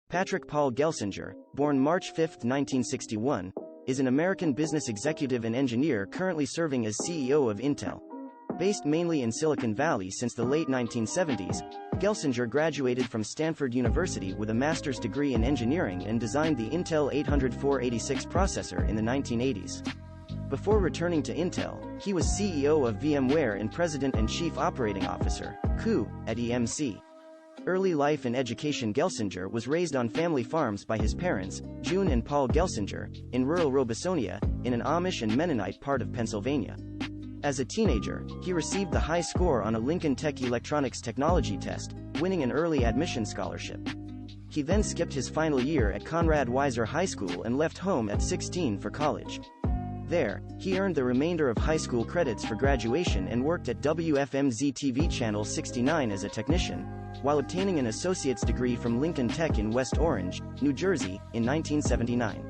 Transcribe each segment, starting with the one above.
Patrick Paul Gelsinger, born March 5, 1961, is an American business executive and engineer currently serving as CEO of Intel. Based mainly in Silicon Valley since the late 1970s, Gelsinger graduated from Stanford University with a master's degree in engineering and designed the Intel 804-86 processor in the 1980s. Before returning to Intel, he was CEO of VMware and President and Chief Operating Officer, COO, at EMC. Early life and education. Gelsinger was raised on family farms by his parents, June and Paul Gelsinger, in rural Robesonia, in an Amish and Mennonite part of Pennsylvania. As a teenager, he received the high score on a Lincoln Tech electronics technology test, winning an early admission scholarship. He then skipped his final year at Conrad Weiser High School and left home at 16 for college. There, he earned the remainder of high school credits for graduation and worked at WFMZ TV Channel 69 as a technician, while obtaining an associate's degree from Lincoln Tech in West Orange, New Jersey, in 1979.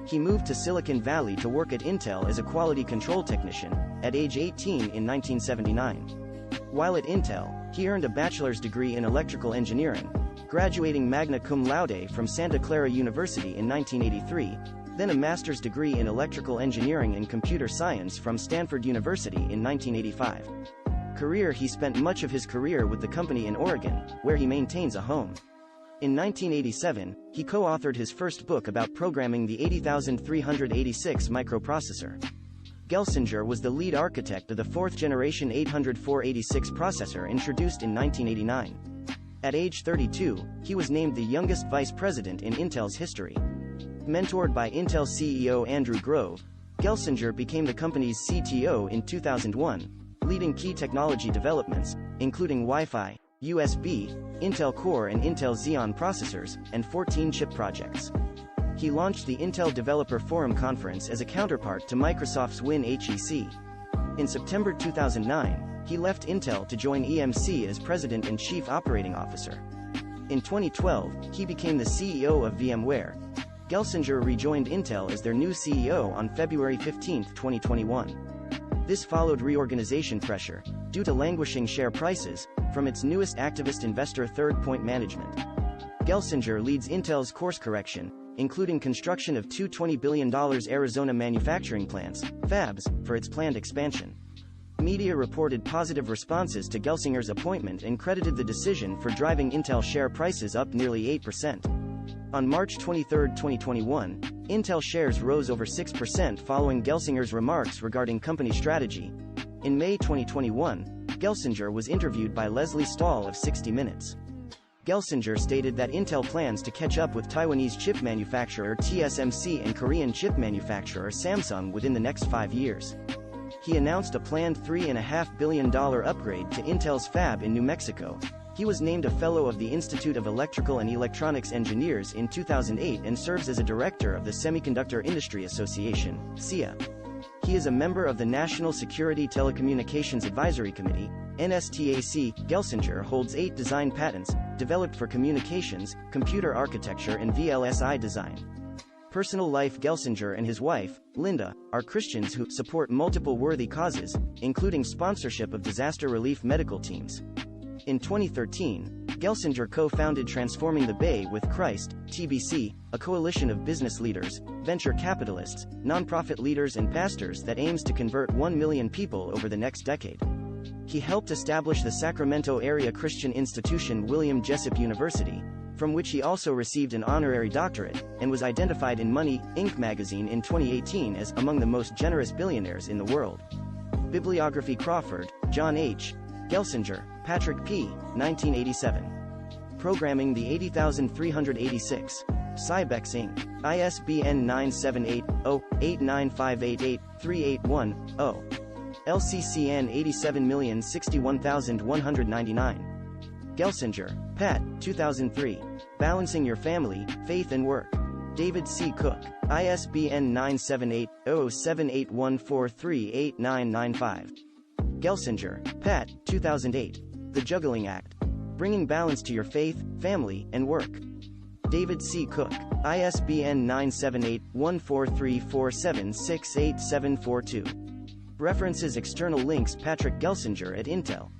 He moved to Silicon Valley to work at Intel as a quality control technician, at age 18 in 1979. While at Intel, he earned a bachelor's degree in electrical engineering, graduating magna cum laude from Santa Clara University in 1983, then a master's degree in electrical engineering and computer science from Stanford University in 1985. He spent much of his career with the company in Oregon, where he maintains a home. In 1987, he co-authored his first book about programming the 80386 microprocessor. Gelsinger was the lead architect of the fourth-generation 804-86 processor introduced in 1989. At age 32, he was named the youngest vice president in Intel's history. Mentored by Intel CEO Andrew Grove, Gelsinger became the company's CTO in 2001, leading key technology developments, including Wi-Fi, USB, Intel Core and Intel Xeon processors, and 14 chip projects. He launched the Intel Developer Forum Conference as a counterpart to Microsoft's WinHEC. In September 2009, he left Intel to join EMC as President and Chief Operating Officer. In 2012, he became the CEO of VMware. Gelsinger rejoined Intel as their new CEO on February 15, 2021. This followed reorganization pressure, due to languishing share prices, from its newest activist investor Third Point Management. Gelsinger leads Intel's course correction, including construction of two $20 billion Arizona manufacturing plants, fabs, for its planned expansion. Media reported positive responses to Gelsinger's appointment and credited the decision for driving Intel share prices up nearly 8%. On March 23, 2021, Intel shares rose over 6% following Gelsinger's remarks regarding company strategy. In May 2021, Gelsinger was interviewed by Leslie Stahl of 60 Minutes. Gelsinger stated that Intel plans to catch up with Taiwanese chip manufacturer TSMC and Korean chip manufacturer Samsung within the next 5 years. He announced a planned $3.5 billion upgrade to Intel's fab in New Mexico. He was named a Fellow of the Institute of Electrical and Electronics Engineers in 2008 and serves as a director of the Semiconductor Industry Association, SIA. He is a member of the National Security Telecommunications Advisory Committee, NSTAC. Gelsinger holds 8 design patents, developed for communications, computer architecture and VLSI design. Personal life. Gelsinger and his wife, Linda, are Christians who support multiple worthy causes, including sponsorship of disaster relief medical teams. In 2013, Gelsinger co-founded Transforming the Bay with Christ, TBC, a coalition of business leaders, venture capitalists, nonprofit leaders and pastors that aims to convert 1 million people over the next decade. He helped establish the Sacramento area Christian institution William Jessup University, from which he also received an honorary doctorate, and was identified in Money, Inc. magazine in 2018 as among the most generous billionaires in the world. Bibliography. Crawford, John H. Gelsinger, Patrick P. 1987. Programming the 80386. Cybex Inc. ISBN 978-0-89588-381-0. LCCN 87061199. Gelsinger, Pat. 2003. Balancing Your Family, Faith and Work. David C. Cook. ISBN 978-0-7814389995. Gelsinger, Pat. 2008. The Juggling Act. Bringing Balance to Your Faith, Family, and Work. David C. Cook. ISBN 978-1434768742. References. External links. Patrick Gelsinger at Intel.